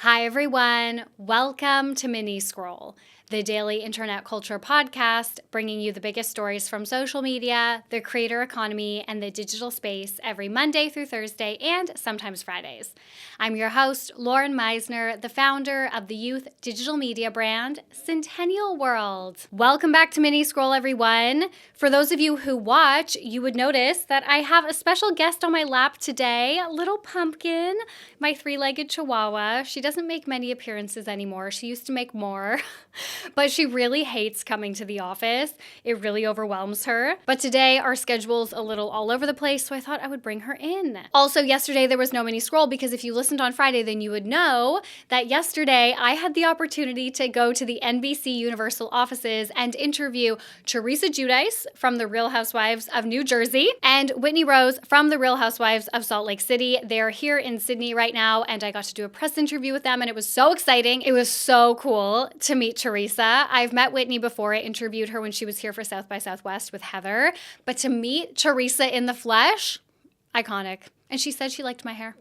Hi, everyone. Welcome to Mini Scroll, the daily internet culture podcast bringing you the biggest stories from social media, the creator economy, and the digital space every Monday through Thursday and sometimes Fridays. I'm your host, Lauren Meisner, the founder of the youth digital media brand, Centennial World. Welcome back to Mini Scroll, everyone. For those of you who watch, you would notice that I have a special guest on my lap today, Little Pumpkin, my three-legged chihuahua. She doesn't make many appearances anymore. She used to make more, but she really hates coming to the office. It really overwhelms her. But today our schedule's a little all over the place, so I thought I would bring her in. Also, yesterday there was no mini scroll because if you listened on Friday, then you would know that yesterday I had the opportunity to go to the NBC Universal offices and interview Teresa Giudice from The Real Housewives of New Jersey and Whitney Rose from The Real Housewives of Salt Lake City. They're here in Sydney right now, and I got to do a press interview with them, and it was so exciting. It was so cool to meet Teresa. I've met Whitney before. I interviewed her when she was here for South by Southwest with Heather, but to meet Teresa in the flesh, iconic. And she said she liked my hair.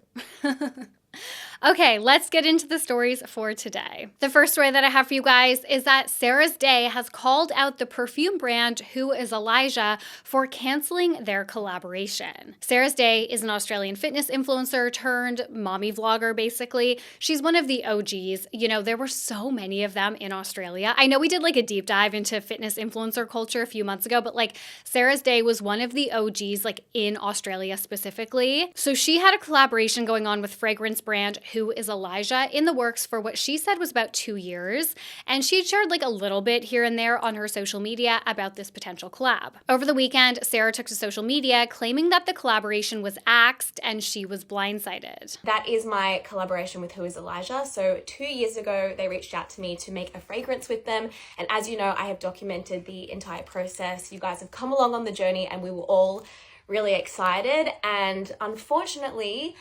Okay, let's get into the stories for today. The first story that I have for you guys is that Sarah's Day has called out the perfume brand Who is Elijah for canceling their collaboration. Sarah's Day is an Australian fitness influencer turned mommy vlogger, basically. She's one of the OGs. You know, there were so many of them in Australia. I know we did like a deep dive into fitness influencer culture a few months ago, but like Sarah's Day was one of the OGs like in Australia specifically. So she had a collaboration going on with fragrance brand Who is Elijah in the works for what she said was about 2 years, and she shared like a little bit here and there on her social media about this potential collab. Over the weekend, Sarah took to social media claiming that the collaboration was axed and she was blindsided. That is my collaboration with Who is Elijah. So 2 years ago, they reached out to me to make a fragrance with them, and as you know, I have documented the entire process. You guys have come along on the journey and we were all really excited, and unfortunately,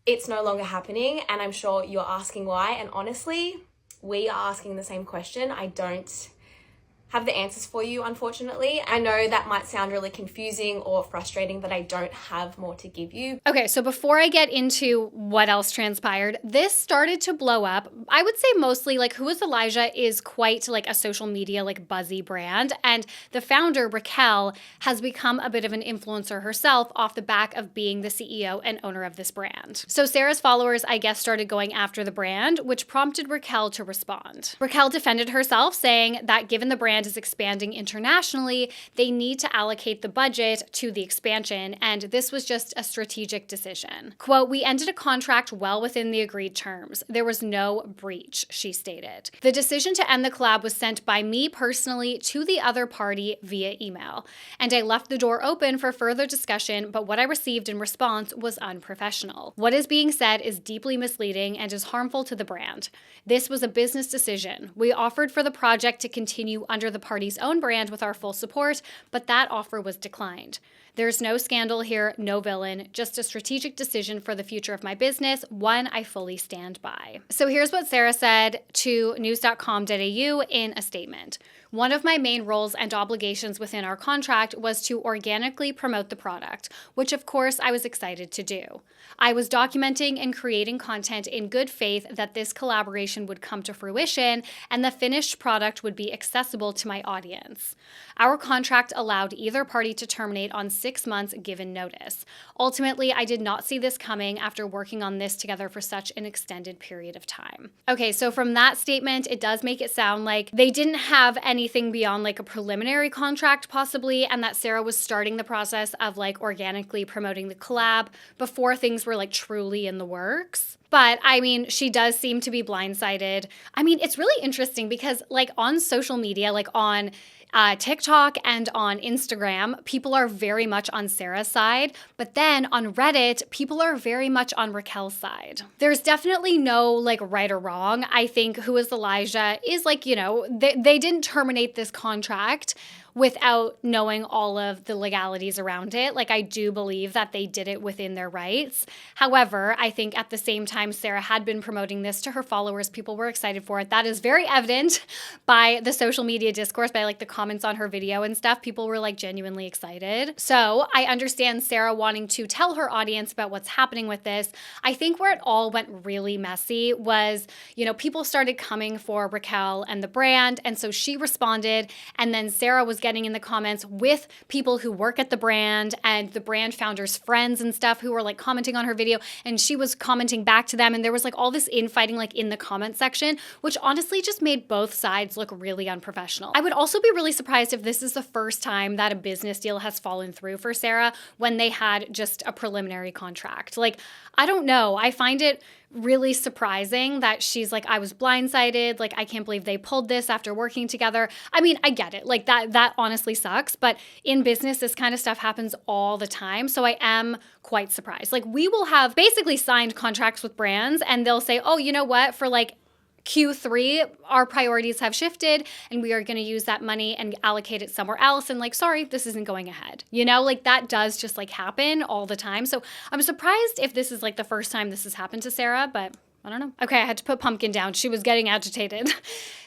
it's no longer happening, and I'm sure you're asking why, and honestly, we are asking the same question. I don't have the answers for you, unfortunately. I know that might sound really confusing or frustrating, but I don't have more to give you. Okay, so before I get into what else transpired, this started to blow up. I would say mostly like Who is Elijah is quite like a social media like buzzy brand, and the founder, Raquel, has become a bit of an influencer herself off the back of being the CEO and owner of this brand. So Sarah's followers, I guess, started going after the brand, which prompted Raquel to respond. Raquel defended herself, saying that given the brand is expanding internationally, they need to allocate the budget to the expansion, and this was just a strategic decision. Quote, "We ended a contract well within the agreed terms. There was no breach," she stated. The decision to end the collab was sent by me personally to the other party via email, and I left the door open for further discussion, but what I received in response was unprofessional. What is being said is deeply misleading and is harmful to the brand. This was a business decision. We offered for the project to continue under the party's own brand with our full support, but that offer was declined. There's no scandal here, no villain, just a strategic decision for the future of my business, one I fully stand by. So here's what Sarah said to news.com.au in a statement. One of my main roles and obligations within our contract was to organically promote the product, which of course I was excited to do. I was documenting and creating content in good faith that this collaboration would come to fruition and the finished product would be accessible to my audience. Our contract allowed either party to terminate on 6 months given notice. Ultimately, I did not see this coming after working on this together for such an extended period of time. Okay, so from that statement, it does make it sound like they didn't have anything beyond like a preliminary contract possibly, and that Sarah was starting the process of like organically promoting the collab before things were like truly in the works. But I mean, she does seem to be blindsided. I mean, it's really interesting because like on social media, like on TikTok and on Instagram, people are very much on Sarah's side, but then on Reddit, people are very much on Raquel's side. There's definitely no like right or wrong. I think Who is Elijah is like, you know, they didn't terminate this contract without knowing all of the legalities around it. Like, I do believe that they did it within their rights. However, I think at the same time, Sarah had been promoting this to her followers. People were excited for it. That is very evident by the social media discourse, by like the comments on her video and stuff. People were like genuinely excited. So I understand Sarah wanting to tell her audience about what's happening with this. I think where it all went really messy was, people started coming for Raquel and the brand. And so she responded. And then Sarah was getting in the comments with people who work at the brand and the brand founders' friends and stuff who were like commenting on her video. And she was commenting back to them. And there was like all this infighting like in the comment section, which honestly just made both sides look really unprofessional. I would also be really surprised if this is the first time that a business deal has fallen through for Sarah when they had just a preliminary contract. Like, I don't know. I find it really surprising that she's like, I was blindsided. Like, I can't believe they pulled this after working together. I mean, I get it. Like, that honestly sucks. But in business, this kind of stuff happens all the time. So I am quite surprised. Like, we will have basically signed contracts with brands and they'll say, oh, you know what? For like Q3, our priorities have shifted and we are going to use that money and allocate it somewhere else. And like, sorry, this isn't going ahead. Like that does just like happen all the time. So I'm surprised if this is like the first time this has happened to Sarah, but I don't know. Okay, I had to put Pumpkin down. She was getting agitated.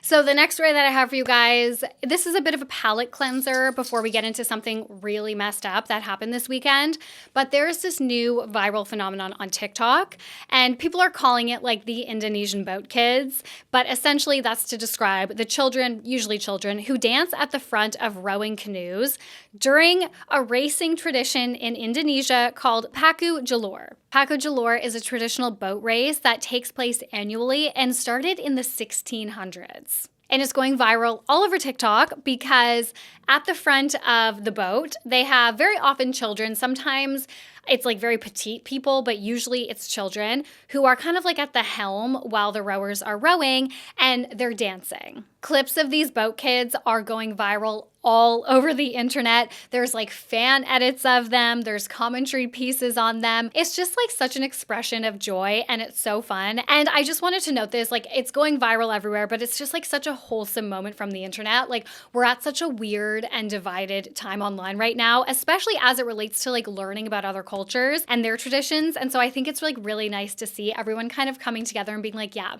So the next story that I have for you guys, this is a bit of a palate cleanser before we get into something really messed up that happened this weekend. But there's this new viral phenomenon on TikTok, and people are calling it like the Indonesian Boat Kids. But essentially that's to describe the children, usually children, who dance at the front of rowing canoes during a racing tradition in Indonesia called Pacu Jalur. Pacu Jalur is a traditional boat race that takes place annually and started in the 1600s. And it's going viral all over TikTok because at the front of the boat, they have very often children. Sometimes it's like very petite people, but usually it's children who are kind of like at the helm while the rowers are rowing and they're dancing. Clips of these boat kids are going viral all over the internet. There's like fan edits of them. There's commentary pieces on them. It's just like such an expression of joy and it's so fun. And I just wanted to note this, like it's going viral everywhere, but it's just like such a wholesome moment from the internet. Like we're at such a weird and divided time online right now, especially as it relates to like learning about other cultures and their traditions. And so I think it's like really nice to see everyone kind of coming together and being like, yeah,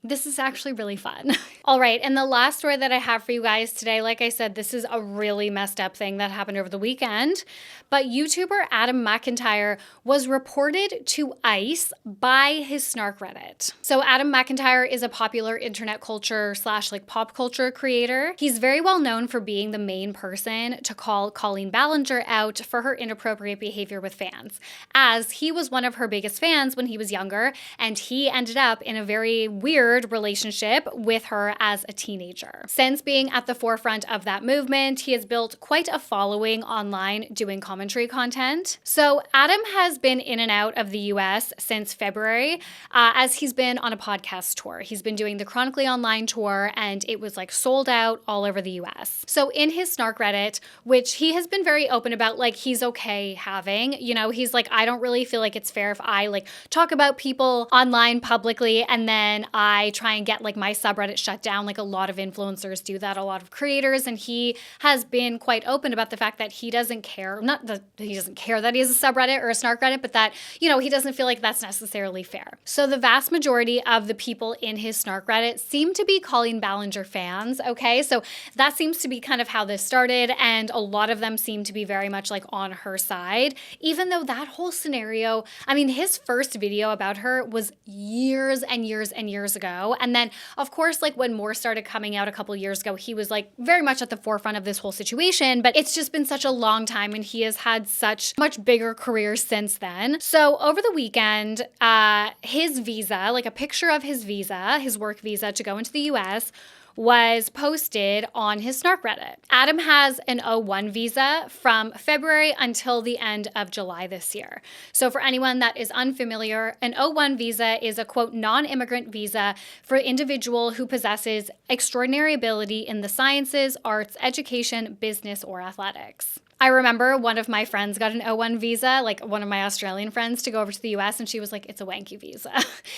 this is actually really fun. All right, and the last story that I have for you guys today, like I said, this is a really messed up thing that happened over the weekend, but YouTuber Adam McIntyre was reported to ICE by his snark Reddit. So Adam McIntyre is a popular internet culture / like pop culture creator. He's very well known for being the main person to call Colleen Ballinger out for her inappropriate behavior with fans, as he was one of her biggest fans when he was younger, and he ended up in a very weird relationship with her as a teenager. Since being at the forefront of that movement, he has built quite a following online doing commentary content. So Adam has been in and out of the US since February as he's been on a podcast tour. He's been doing the Chronically Online tour and it was like sold out all over the US. So in his snark Reddit, which he has been very open about, like he's okay having, he's like, I don't really feel like it's fair if I like talk about people online publicly and then I try and get like my subreddit shut down. Like a lot of influencers do that, a lot of creators, and he has been quite open about the fact that he doesn't care, not that he doesn't care that he has a subreddit or a snark Reddit, but that, he doesn't feel like that's necessarily fair. So the vast majority of the people in his snark Reddit seem to be Colleen Ballinger fans, okay? So that seems to be kind of how this started, and a lot of them seem to be very much like on her side, even though that whole scenario, I mean, his first video about her was years and years and years ago. And then, of course, like when more started coming out a couple years ago, he was like very much at the forefront of this whole situation, but it's just been such a long time and he has had such much bigger career since then. So over the weekend, his visa, like a picture of his visa, his work visa to go into the US, was posted on his snark Reddit. Adam has an O1 visa from February until the end of July this year. So for anyone that is unfamiliar, an O1 visa is a quote non-immigrant visa for an individual who possesses extraordinary ability in the sciences, arts, education, business, or athletics. I remember one of my friends got an O1 visa, like one of my Australian friends, to go over to the US, and she was like, it's a wanky visa.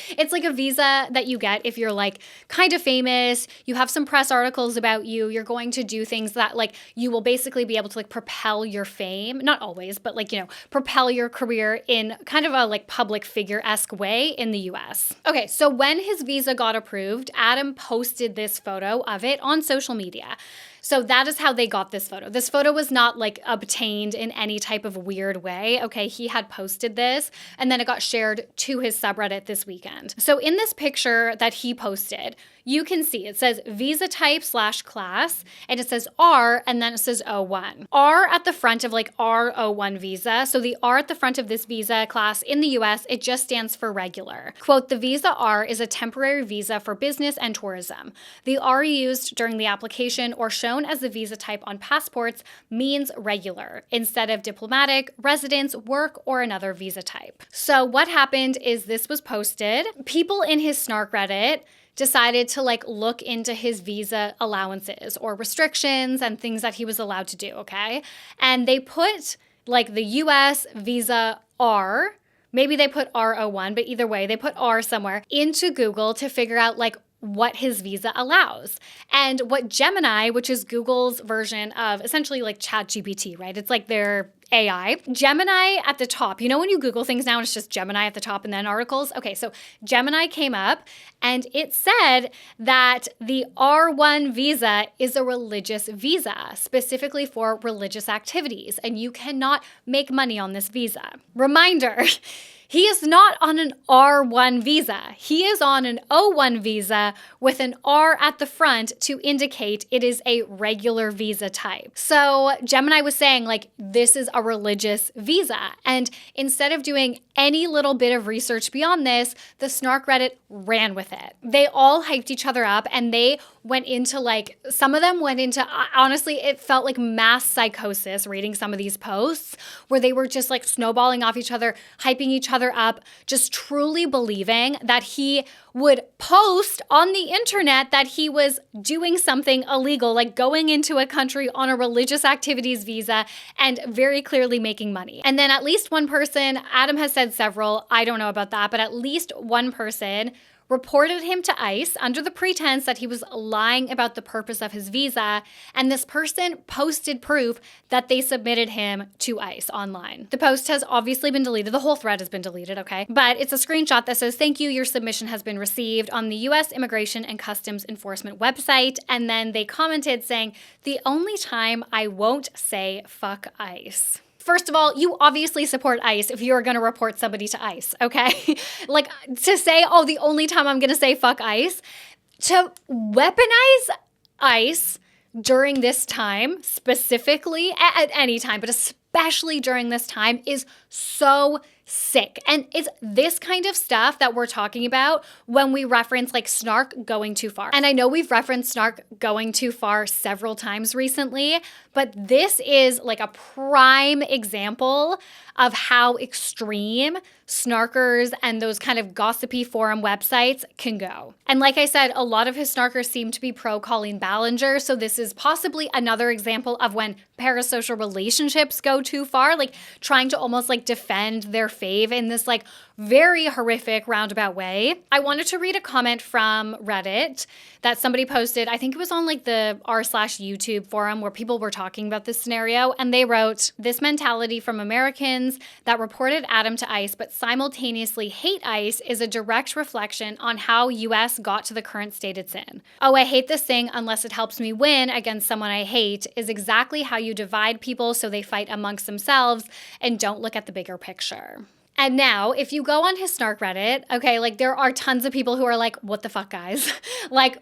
It's like a visa that you get if you're like kind of famous, you have some press articles about you, you're going to do things that like you will basically be able to like propel your fame, not always, but like, propel your career in kind of a like public figure-esque way in the US. Okay, so when his visa got approved, Adam posted this photo of it on social media. So that is how they got this photo. This photo was not like obtained in any type of weird way. Okay, he had posted this and then it got shared to his subreddit this weekend. So in this picture that he posted, you can see it says visa type / class, and it says R, and then it says O1. R at the front of like R01 visa. So the R at the front of this visa class in the US, it just stands for regular. Quote, the visa R is a temporary visa for business and tourism. The R used during the application or shown as the visa type on passports means regular instead of diplomatic, residence, work, or another visa type. So what happened is this was posted. People in his snark Reddit decided to like look into his visa allowances or restrictions and things that he was allowed to do, okay? And they put like the US visa R, maybe they put R01, but either way, they put R somewhere into Google to figure out like what his visa allows. And what Gemini, which is Google's version of essentially like ChatGPT, right? It's like their AI. Gemini at the top. You know when you Google things now, it's just Gemini at the top and then articles? Okay, so Gemini came up and it said that the R1 visa is a religious visa, specifically for religious activities, and you cannot make money on this visa. Reminder, he is not on an R1 visa. He is on an O1 visa with an R at the front to indicate it is a regular visa type. So Gemini was saying like, this is a religious visa. And instead of doing any little bit of research beyond this, the snark Reddit ran with it. They all hyped each other up and they went into like, some of them went into, honestly, it felt like mass psychosis reading some of these posts where they were just like snowballing off each other, hyping each other up, just truly believing that he would post on the internet that he was doing something illegal, like going into a country on a religious activities visa and very clearly making money. And then at least one person, Adam has said several, I don't know about that, but at least one person reported him to ICE under the pretense that he was lying about the purpose of his visa, and this person posted proof that they submitted him to ICE online. The post has obviously been deleted. The whole thread has been deleted, okay? But it's a screenshot that says, thank you, your submission has been received on the US Immigration and Customs Enforcement website. And then they commented saying, the only time I won't say fuck ICE. First of all, you obviously support ICE if you're going to report somebody to ICE, okay? Like, to say, oh, the only time I'm going to say fuck ICE, to weaponize ICE during this time, specifically, at any time, but especially during this time, is so sick. And it's this kind of stuff that we're talking about when we reference like snark going too far. And I know we've referenced snark going too far several times recently, but this is like a prime example of how extreme snarkers and those kind of gossipy forum websites can go. And like I said, a lot of his snarkers seem to be pro Colleen Ballinger, so this is possibly another example of when parasocial relationships go too far, like trying to almost like defend their fave in this like very horrific roundabout way. I wanted to read a comment from Reddit that somebody posted. I think it was on like the r/YouTube forum where people were talking about this scenario, and they wrote, this mentality from Americans that reported Adam to ICE but simultaneously hate ICE is a direct reflection on how US got to the current state it's in. Oh, I hate this thing unless it helps me win against someone I hate is exactly how you divide people so they fight amongst themselves and don't look at the bigger picture. And now, if you go on his snark Reddit, okay, like there are tons of people who are like, what the fuck, guys? Like,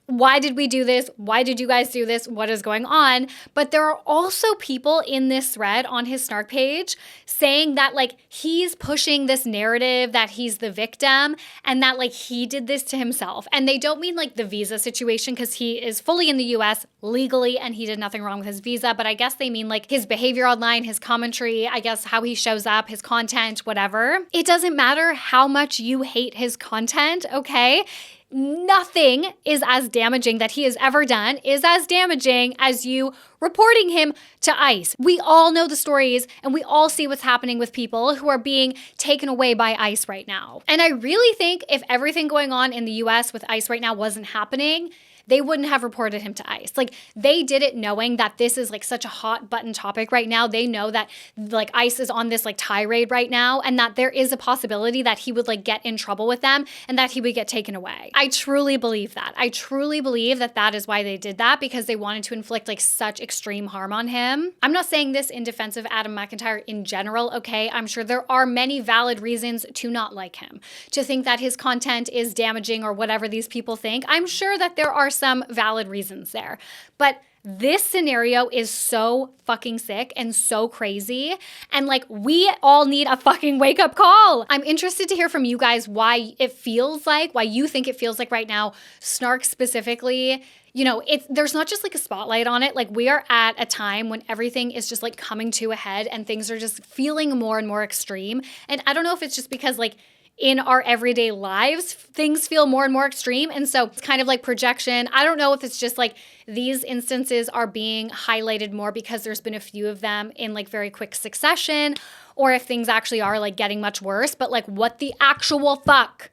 why did we do this? Why did you guys do this? What is going on? But there are also people in this thread on his snark page saying that like he's pushing this narrative that he's the victim and that like he did this to himself. And they don't mean like the visa situation because he is fully in the US legally and he did nothing wrong with his visa. But I guess they mean like his behavior online, his commentary, I guess how he shows up, his content, whatever. It doesn't matter how much you hate his content, okay? Nothing is as damaging that he has ever done is as damaging as you reporting him to ICE. We all know the stories and we all see what's happening with people who are being taken away by ICE right now. And I really think if everything going on in the US with ICE right now wasn't happening, they wouldn't have reported him to ICE. Like, they did it knowing that this is like such a hot button topic right now. They know that like ICE is on this like tirade right now, and that there is a possibility that he would like get in trouble with them and that he would get taken away. I truly believe that. I truly believe that that is why they did that, because they wanted to inflict like such extreme harm on him. I'm not saying this in defense of Adam McIntyre in general, okay? I'm sure there are many valid reasons to not like him, to think that his content is damaging or whatever these people think. I'm sure that there are some valid reasons there. But this scenario is so fucking sick and so crazy. And like, we all need a fucking wake up call. I'm interested to hear from you guys why you think it feels like right now, Snark specifically, you know, there's not just like a spotlight on it. Like, we are at a time when everything is just like coming to a head and things are just feeling more and more extreme. And I don't know if it's just because like in our everyday lives, things feel more and more extreme. And so it's kind of like projection. I don't know if it's just like these instances are being highlighted more because there's been a few of them in like very quick succession, or if things actually are like getting much worse. But like, what the actual fuck?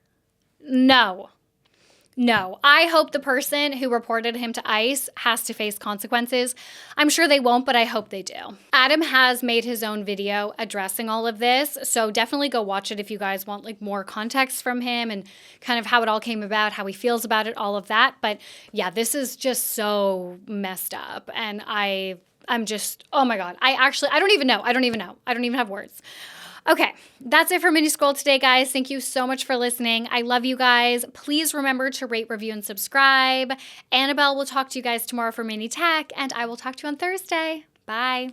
No, I hope the person who reported him to ICE has to face consequences. I'm sure they won't, but I hope they do. Adam has made his own video addressing all of this, so definitely go watch it if you guys want like more context from him and kind of how it all came about, how he feels about it, all of that. But yeah, this is just so messed up, and I'm just, oh my God. I don't even know. I don't even have words. Okay, that's it for Mini Scroll today, guys. Thank you so much for listening. I love you guys. Please remember to rate, review, and subscribe. Annabelle will talk to you guys tomorrow for Mini Tech, and I will talk to you on Thursday. Bye.